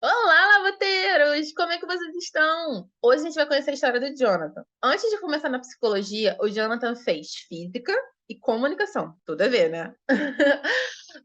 Olá, labuteiros! Como é que vocês estão? Hoje a gente vai conhecer a história do Jonathan. Antes de começar na psicologia, o Jonathan fez física e comunicação. Tudo a ver, né?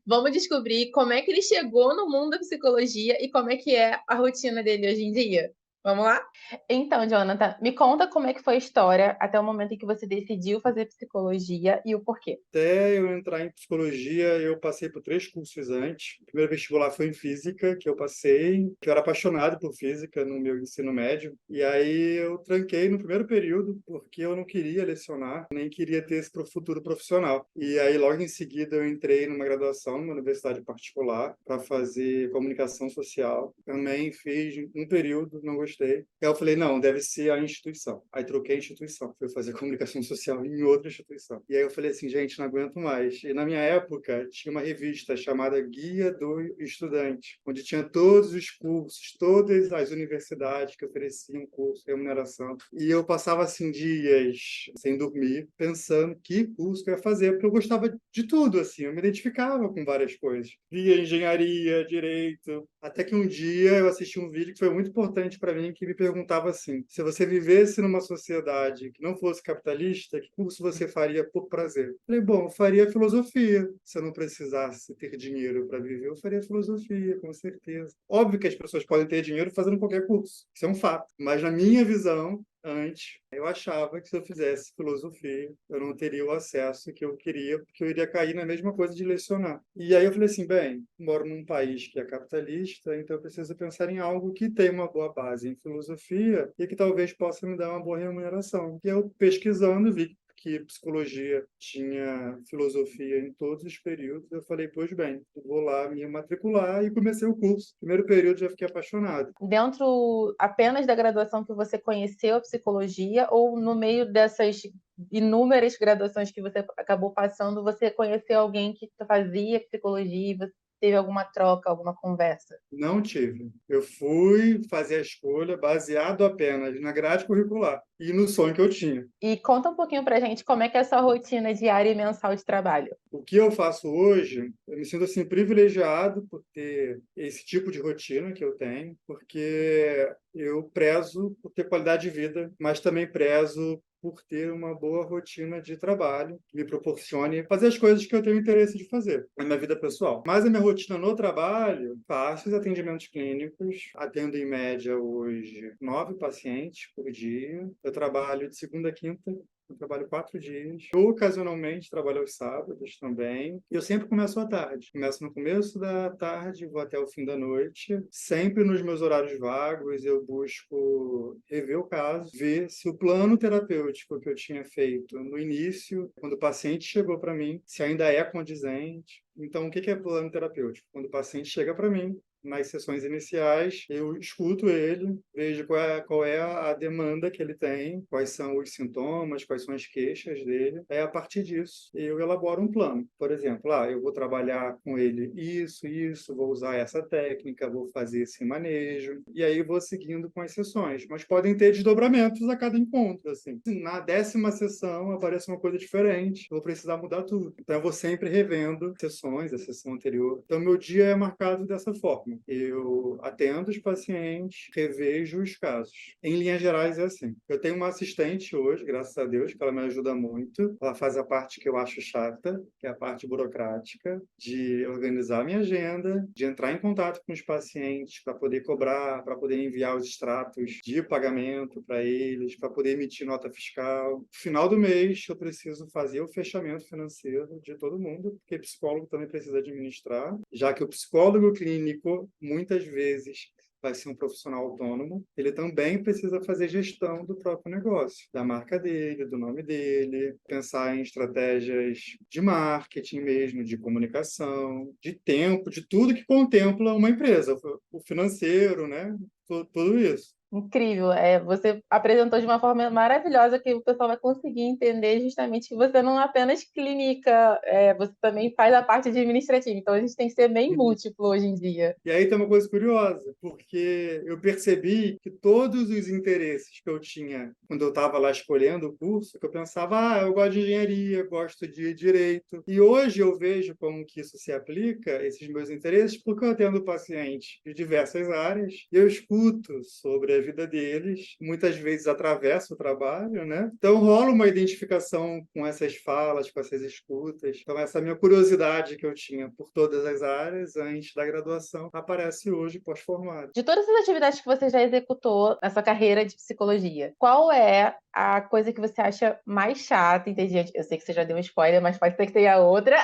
Vamos descobrir como é que ele chegou no mundo da psicologia e como é que é a rotina dele hoje em dia. Vamos lá? Então, Jonathan, me conta como é que foi a história até o momento em que você decidiu fazer psicologia e o porquê. Até eu entrar em psicologia, eu passei por 3 cursos antes. O primeiro vestibular foi em física, que eu passei, que eu era apaixonado por física no meu ensino médio. E aí eu tranquei no primeiro período, porque eu não queria lecionar, nem queria ter esse futuro profissional. E aí logo em seguida eu entrei numa graduação numa universidade particular para fazer comunicação social. Também fiz um período, não gostei. Aí eu falei, não, deve ser a instituição. Aí troquei a instituição, fui fazer comunicação social em outra instituição. E aí eu falei assim, gente, não aguento mais. E na minha época tinha uma revista chamada Guia do Estudante, onde tinha todos os cursos, todas as universidades que ofereciam curso, remuneração. E eu passava assim dias sem dormir, pensando que curso que eu ia fazer, porque eu gostava de tudo, assim, eu me identificava com várias coisas. Via engenharia, direito, até que um dia eu assisti um vídeo que foi muito importante para mim, que me perguntava assim, se você vivesse numa sociedade que não fosse capitalista, que curso você faria por prazer? Falei, bom, eu faria filosofia. Se eu não precisasse ter dinheiro para viver, eu faria filosofia, com certeza. Óbvio que as pessoas podem ter dinheiro fazendo qualquer curso, isso é um fato. Mas na minha visão, antes, eu achava que se eu fizesse filosofia, eu não teria o acesso que eu queria, porque eu iria cair na mesma coisa de lecionar. E aí eu falei assim, bem, moro num país que é capitalista, então eu preciso pensar em algo que tenha uma boa base em filosofia e que talvez possa me dar uma boa remuneração. E eu pesquisando, vi que psicologia tinha filosofia em todos os períodos. Eu falei, pois bem, eu vou lá me matricular e comecei o curso. Primeiro período já fiquei apaixonado. Dentro apenas da graduação que você conheceu a psicologia ou no meio dessas inúmeras graduações que você acabou passando, você conheceu alguém que fazia psicologia e você teve alguma troca, alguma conversa? Não tive. Eu fui fazer a escolha baseado apenas na grade curricular e no sonho que eu tinha. E conta um pouquinho pra gente como é que é a sua rotina diária e mensal de trabalho. O que eu faço hoje, eu me sinto assim privilegiado por ter esse tipo de rotina que eu tenho, porque eu prezo por ter qualidade de vida, mas também prezo por ter uma boa rotina de trabalho que me proporcione fazer as coisas que eu tenho interesse de fazer na minha vida pessoal. Mas a minha rotina no trabalho, faço os atendimentos clínicos, atendo em média hoje 9 pacientes por dia. Eu trabalho de segunda a quinta. Eu trabalho 4 dias. Eu, ocasionalmente, trabalho aos sábados também. E eu sempre começo à tarde. Começo no começo da tarde, vou até o fim da noite. Sempre nos meus horários vagos, eu busco rever o caso, ver se o plano terapêutico que eu tinha feito no início, quando o paciente chegou para mim, se ainda é condizente. Então, o que é plano terapêutico? Quando o paciente chega para mim, nas sessões iniciais, eu escuto ele, vejo qual é a demanda que ele tem, quais são os sintomas, quais são as queixas dele. Aí, a partir disso, eu elaboro um plano. Por exemplo, eu vou trabalhar com ele isso, vou usar essa técnica, vou fazer esse manejo, e aí vou seguindo com as sessões. Mas podem ter desdobramentos a cada encontro, assim. Na 10ª sessão, aparece uma coisa diferente, eu vou precisar mudar tudo. Então, eu vou sempre revendo sessões, a sessão anterior. Então, meu dia é marcado dessa forma. Eu atendo os pacientes, revejo os casos. Em linhas gerais é assim. Eu tenho uma assistente hoje, graças a Deus, que ela me ajuda muito. Ela faz a parte que eu acho chata, que é a parte burocrática, de organizar minha agenda, de entrar em contato com os pacientes para poder cobrar, para poder enviar os extratos de pagamento para eles, para poder emitir nota fiscal. No final do mês, eu preciso fazer o fechamento financeiro de todo mundo, porque psicólogo também precisa administrar, já que o psicólogo clínico muitas vezes vai ser um profissional autônomo, ele também precisa fazer gestão do próprio negócio, da marca dele, do nome dele, pensar em estratégias de marketing mesmo, de comunicação, de tempo, de tudo que contempla uma empresa, o financeiro, né? Tudo isso. Incrível. Você apresentou de uma forma maravilhosa que o pessoal vai conseguir entender justamente que você não apenas clínica, você também faz a parte administrativa. Então a gente tem que ser bem múltiplo hoje em dia. E aí tem uma coisa curiosa, porque eu percebi que todos os interesses que eu tinha quando eu estava lá escolhendo o curso, que eu pensava, eu gosto de engenharia, gosto de direito. E hoje eu vejo como que isso se aplica, esses meus interesses, porque eu atendo pacientes de diversas áreas, e eu escuto sobre a vida deles, muitas vezes atravesso o trabalho, né? Então rola uma identificação com essas falas, com essas escutas. Então essa minha curiosidade que eu tinha por todas as áreas antes da graduação aparece hoje pós-formado. De todas as atividades que você já executou na sua carreira de psicologia, qual é a coisa que você acha mais chata? Entendi. Eu sei que você já deu um spoiler, mas pode ser que tenha outra.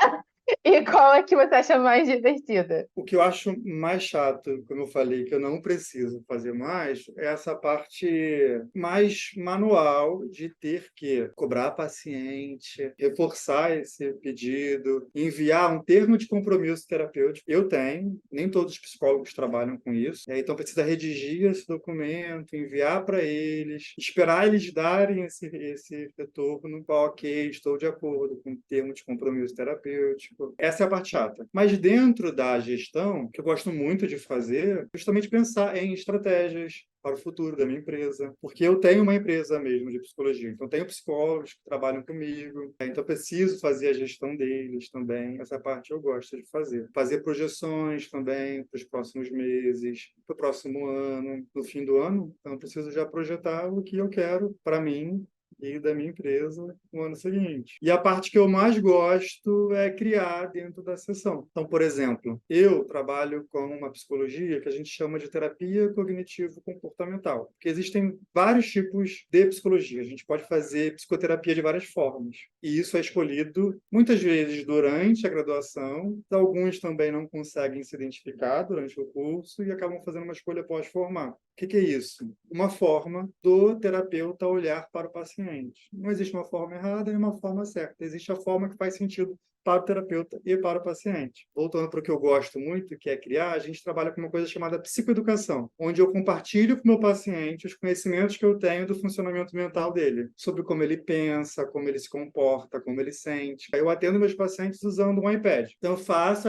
E qual é que você acha mais divertida? O que eu acho mais chato, como eu falei, que eu não preciso fazer mais, é essa parte mais manual de ter que cobrar paciente, reforçar esse pedido, enviar um termo de compromisso terapêutico. Eu tenho, nem todos os psicólogos trabalham com isso, então precisa redigir esse documento, enviar para eles, esperar eles darem esse retorno, ok, estou de acordo com o termo de compromisso terapêutico. Essa é a parte chata. Mas dentro da gestão, que eu gosto muito de fazer, justamente pensar em estratégias para o futuro da minha empresa, porque eu tenho uma empresa mesmo de psicologia, então tenho psicólogos que trabalham comigo, então eu preciso fazer a gestão deles também, essa parte eu gosto de fazer. Fazer projeções também para os próximos meses, para o próximo ano, no fim do ano, então eu preciso já projetar o que eu quero para mim e da minha empresa no ano seguinte. E a parte que eu mais gosto é criar dentro da sessão. Então, por exemplo, eu trabalho com uma psicologia que a gente chama de terapia cognitivo-comportamental, porque existem vários tipos de psicologia. A gente pode fazer psicoterapia de várias formas. E isso é escolhido muitas vezes durante a graduação. Alguns também não conseguem se identificar durante o curso e acabam fazendo uma escolha pós-formar. O que é isso? Uma forma do terapeuta olhar para o paciente. Não existe uma forma errada e uma forma certa. Existe a forma que faz sentido para o terapeuta e para o paciente. Voltando para o que eu gosto muito, que é criar, a gente trabalha com uma coisa chamada psicoeducação, onde eu compartilho com o meu paciente os conhecimentos que eu tenho do funcionamento mental dele, sobre como ele pensa, como ele se comporta, como ele sente. Eu atendo meus pacientes usando um iPad. Então, eu faço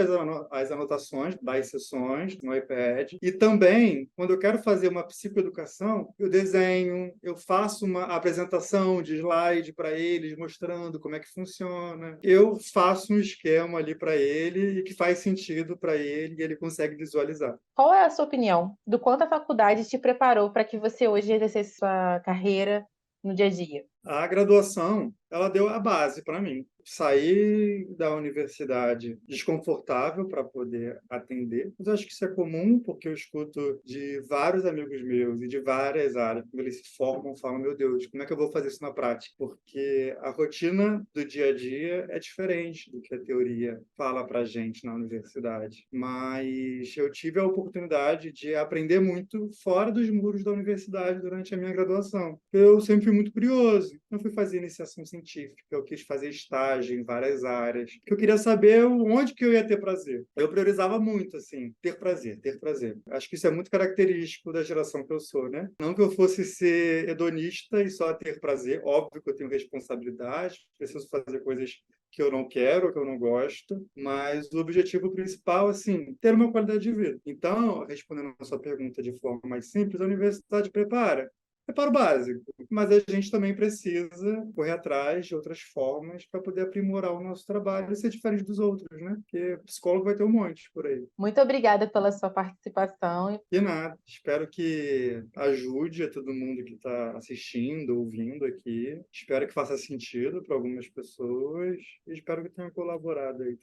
as anotações das sessões no iPad e também, quando eu quero fazer uma psicoeducação, eu desenho, eu faço uma apresentação de slide para eles, mostrando como é que funciona. Eu faço um esquema ali para ele e que faz sentido para ele e ele consegue visualizar. Qual é a sua opinião do quanto a faculdade te preparou para que você hoje exercesse sua carreira no dia a dia? A graduação, ela deu a base para mim. Saí da universidade desconfortável para poder atender, mas eu acho que isso é comum porque eu escuto de vários amigos meus e de várias áreas, quando eles se formam, falam, meu Deus, como é que eu vou fazer isso na prática? Porque a rotina do dia a dia é diferente do que a teoria fala para a gente na universidade. Mas eu tive a oportunidade de aprender muito fora dos muros da universidade durante a minha graduação. Eu sempre fui muito curioso, eu fui fazer iniciação científica, eu quis fazer estágio em várias áreas, que eu queria saber onde que eu ia ter prazer. Eu priorizava muito, assim, ter prazer, ter prazer. Acho que isso é muito característico da geração que eu sou, né? Não que eu fosse ser hedonista e só ter prazer, óbvio que eu tenho responsabilidade, preciso fazer coisas que eu não quero, que eu não gosto, mas o objetivo principal, assim, ter uma qualidade de vida. Então, respondendo a sua pergunta de forma mais simples, a universidade prepara. É para o básico, mas a gente também precisa correr atrás de outras formas para poder aprimorar o nosso trabalho e ser diferente dos outros, né? Porque psicólogo vai ter um monte por aí. Muito obrigada pela sua participação. E nada, espero que ajude a todo mundo que está assistindo, ouvindo aqui. Espero que faça sentido para algumas pessoas e espero que tenha colaborado aí.